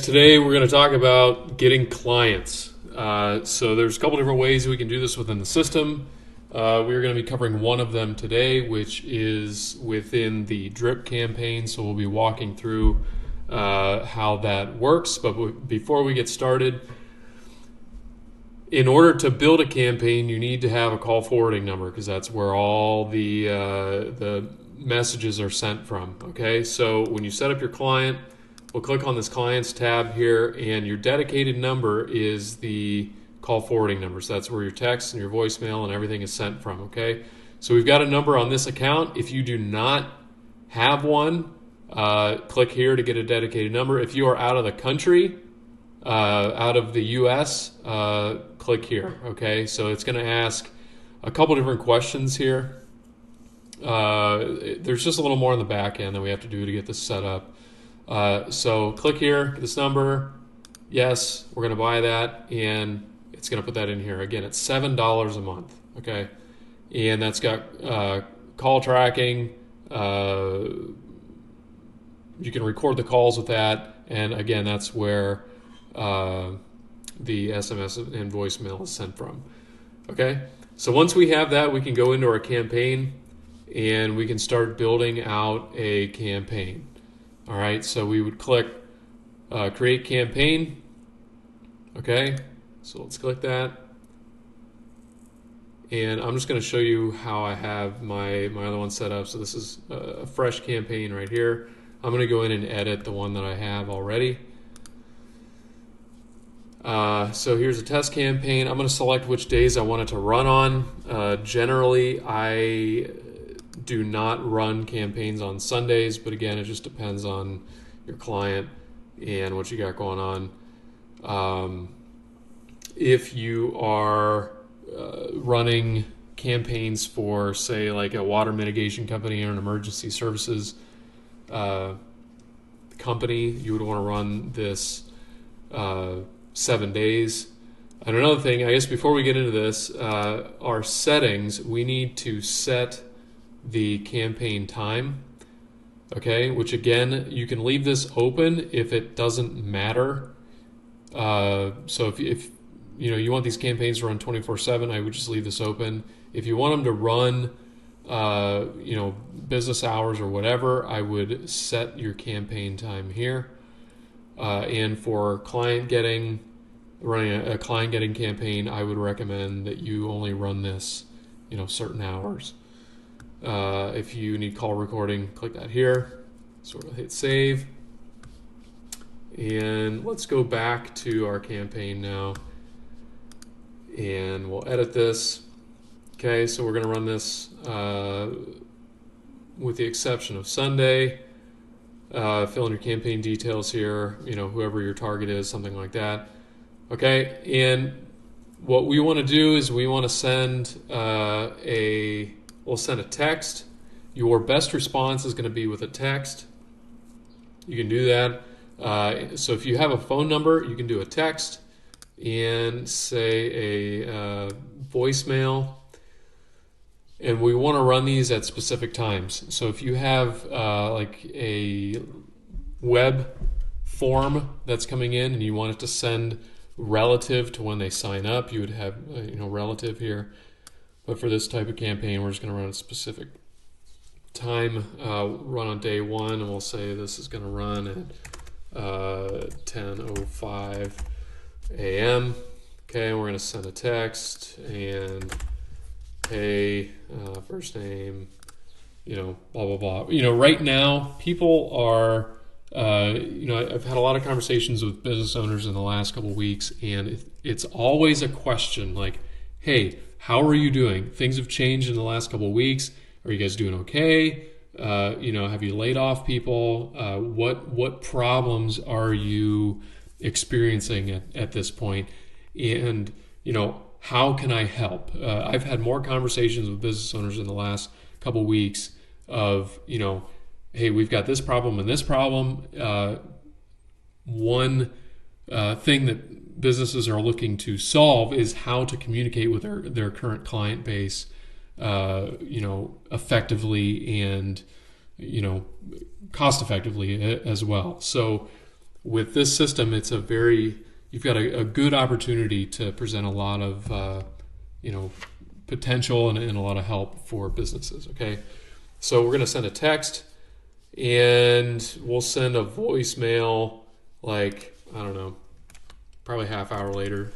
Today we're going to talk about getting clients. So there's a couple different ways we can do this within the system. We're going to be covering one of them today, which is within the drip campaign. So we'll be walking through how that works. But before we get started, in order to build a campaign, you need to have a call forwarding number because that's where all the messages are sent from. Okay, so when you set up your client, we'll click on this clients tab here, and your dedicated number is the call forwarding number. So that's where your text and your voicemail and everything is sent from. Okay, so we've got a number on this account. If you do not have one, click here to get a dedicated number. If you are out of the country, out of the US, click here. Okay, so it's going to ask a couple different questions here. There's just a little more on the back end that we have to do to get this set up. So click here, get this number. Yes, we're going to buy that, and it's going to put that in here. Again, it's $7 a month. Okay, and that's got call tracking. You can record the calls with that, and again, that's where the SMS and voicemail is sent from. Okay, so once we have that, we can go into our campaign and we can start building out a campaign. All right, so we would click create campaign. Okay, so let's click that. And I'm just going to show you how I have my other one set up. So this is a fresh campaign right here. I'm going to go in and edit the one that I have already. So here's a test campaign. I'm going to select which days I want it to run on. Generally, I do not run campaigns on Sundays, but again, it just depends on your client and what you got going on. If you are running campaigns for, say, like a water mitigation company or an emergency services company, you would want to run this 7 days. And another thing, I guess before we get into this, our settings, we need to set the campaign time, okay, which again, you can leave this open if it doesn't matter. So if you want these campaigns to run 24/7, I would just leave this open. If you want them to run business hours or whatever, I would set your campaign time here. And for running a client getting campaign, I would recommend that you only run this certain hours. If you need call recording, click that here. So we'll hit save. And let's go back to our campaign now. And we'll edit this. Okay, so we're going to run this with the exception of Sunday. Fill in your campaign details here, whoever your target is, something like that. Okay, and what we want to do is we want to send we'll send a text. Your best response is going to be with a text. You can do that. So if you have a phone number, you can do a text and say a voicemail. And we want to run these at specific times. So if you have like a web form that's coming in and you want it to send relative to when they sign up, you would have relative here. But for this type of campaign, we're just going to run a specific time, run on day one, and we'll say this is going to run at 10:05 a.m. Okay, and we're going to send a text and hey, first name, blah, blah, blah. Right now, people are, I've had a lot of conversations with business owners in the last couple of weeks, and it's always a question like, hey, how are you doing? Things have changed in the last couple of weeks. Are you guys doing okay? Have you laid off people? What problems are you experiencing at this point? And, how can I help? I've had more conversations with business owners in the last couple of weeks of, hey, we've got this problem and this problem. One thing that businesses are looking to solve is how to communicate with their current client base, effectively and, cost effectively as well. So with this system, you've got a good opportunity to present a lot of potential and a lot of help for businesses. Okay, so we're going to send a text, and we'll send a voicemail like, I don't know, probably half hour later,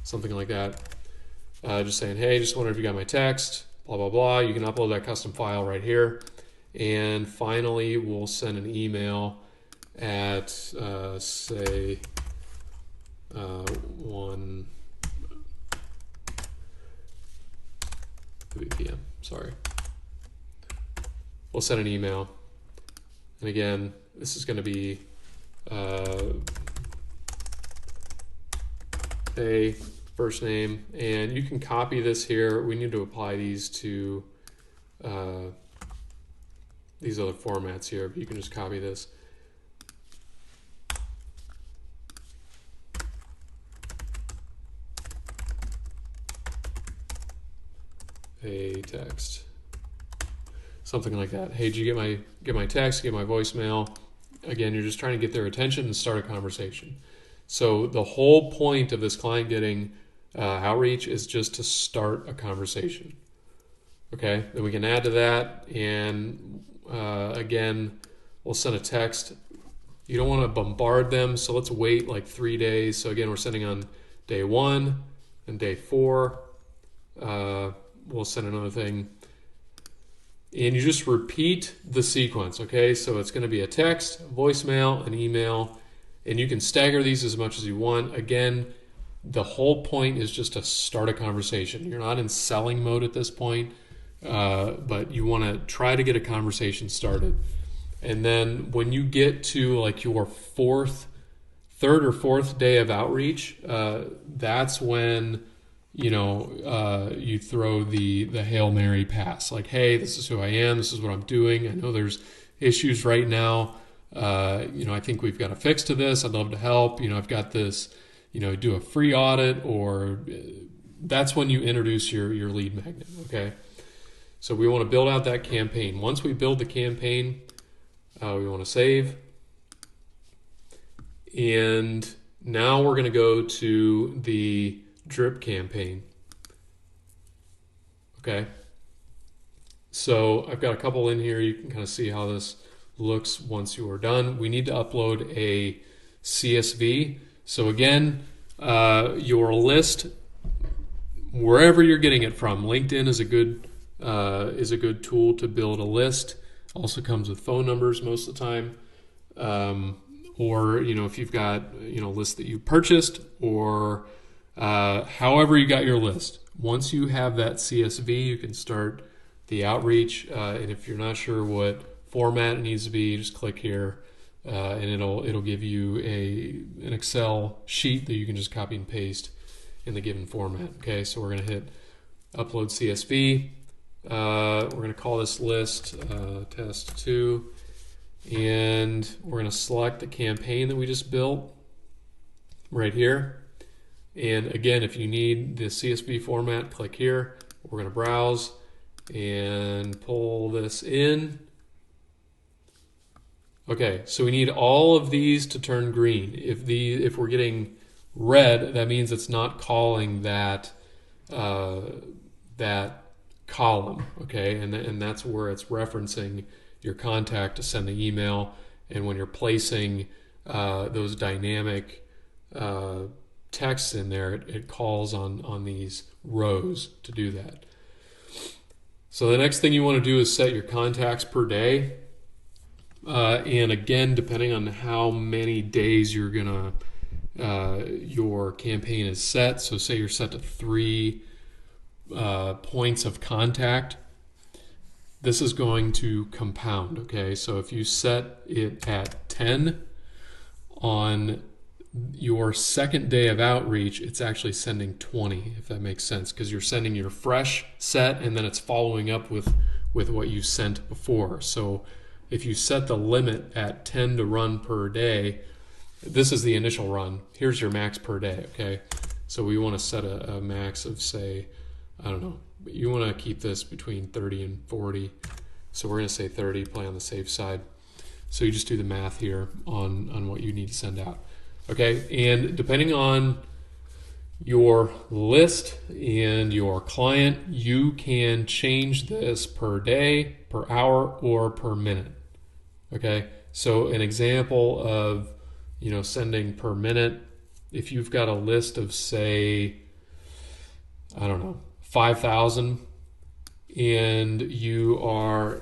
something like that. Just saying, hey, just wondering if you got my text, blah, blah, blah. You can upload that custom file right here. And finally, we'll send an email at, say, 1 p.m. Sorry. We'll send an email. And again, this is going to be a first name, and you can copy this here. We need to apply these to these other formats here, but you can just copy this. A text, something like that. Hey, did you get my text? Get my voicemail? Again, you're just trying to get their attention and start a conversation. So the whole point of this client getting outreach is just to start a conversation. Okay, then we can add to that, and again, we'll send a text. You don't want to bombard them, so let's wait like 3 days. So again, we're sending on day 1 and day 4. We'll send another thing, and you just repeat the sequence. Okay, so it's going to be a text, voicemail, an email, and you can stagger these as much as you want. Again, the whole point is just to start a conversation. You're not in selling mode at this point, but you want to try to get a conversation started. And then when you get to like your third or fourth day of outreach, that's when you throw the Hail Mary pass. Like, hey, this is who I am. This is what I'm doing. I know there's issues right now. I think we've got a fix to this. I'd love to help. I've got this, do a free audit, or that's when you introduce your lead magnet. Okay. So we want to build out that campaign. Once we build the campaign, we want to save. And now we're going to go to the drip campaign. Okay. So I've got a couple in here. You can kind of see how this looks once you are done. We need to upload a CSV. So again, your list, wherever you're getting it from, LinkedIn is a good tool to build a list. Also comes with phone numbers most of the time. Or if you've got a list that you purchased, or however you got your list. Once you have that CSV, you can start the outreach. And if you're not sure what format it needs to be, just click here, and it'll give you an Excel sheet that you can just copy and paste in the given format. Okay, so we're going to hit upload CSV. We're going to call this list test 2, and we're going to select the campaign that we just built right here. And again, if you need the CSV format, click here. We're going to browse and pull this in. Okay, so we need all of these to turn green. If we're getting red, that means it's not calling that column. Okay, and that's where it's referencing your contact to send the email. And when you're placing those dynamic texts in there, it calls on these rows to do that. So the next thing you want to do is set your contacts per day. And again, depending on how many days your campaign is set. So say you're set to 3 points of contact. This is going to compound. Okay, so if you set it at 10 on your second day of outreach, it's actually sending 20, if that makes sense, because you're sending your fresh set and then it's following up with what you sent before. So if you set the limit at 10 to run per day, this is the initial run. Here's your max per day. Okay, so we want to set a max of, say, I don't know, but you want to keep this between 30 and 40. So we're going to say 30, play on the safe side. So you just do the math here on what you need to send out. Okay, and depending on your list and your client, you can change this per day, per hour, or per minute. Okay, so an example of, sending per minute, if you've got a list of, say, I don't know, 5,000, and you're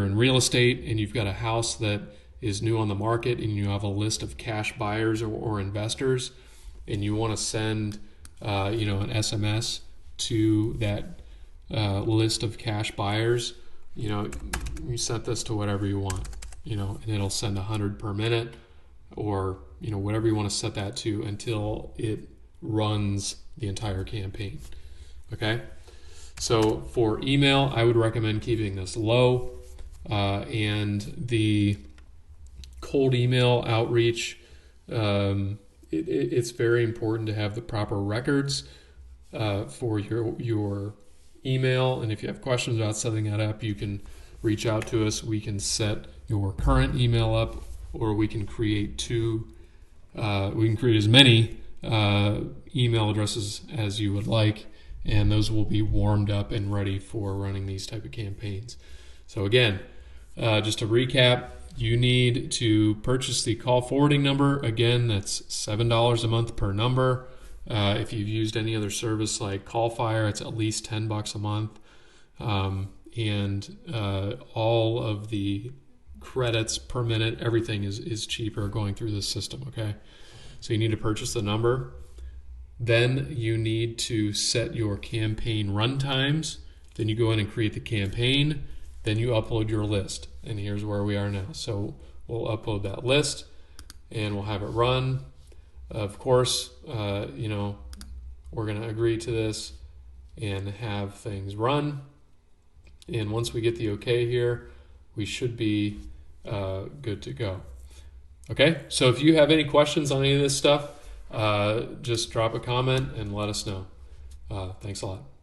in real estate and you've got a house that is new on the market and you have a list of cash buyers or investors, and you want to send an SMS to that list of cash buyers, you set this to whatever you want, and it'll send 100 per minute, or whatever you want to set that to until it runs the entire campaign. Okay, so for email, I would recommend keeping this low, and the cold email outreach, it's very important to have the proper records for your email. And if you have questions about setting that up, you can reach out to us. We can set your current email up, or we can create as many email addresses as you would like, and those will be warmed up and ready for running these type of campaigns. So again, just to recap, you need to purchase the call forwarding number. Again, that's $7 a month per number. If you've used any other service like CallFire, it's at least $10 a month. And all of the credits per minute, everything is cheaper going through this system, okay? So you need to purchase the number. Then you need to set your campaign run times. Then you go in and create the campaign. Then you upload your list. And here's where we are now. So we'll upload that list and we'll have it run. Of course, we're going to agree to this and have things run. And once we get the okay here, we should be good to go. Okay, so if you have any questions on any of this stuff, just drop a comment and let us know. Thanks a lot.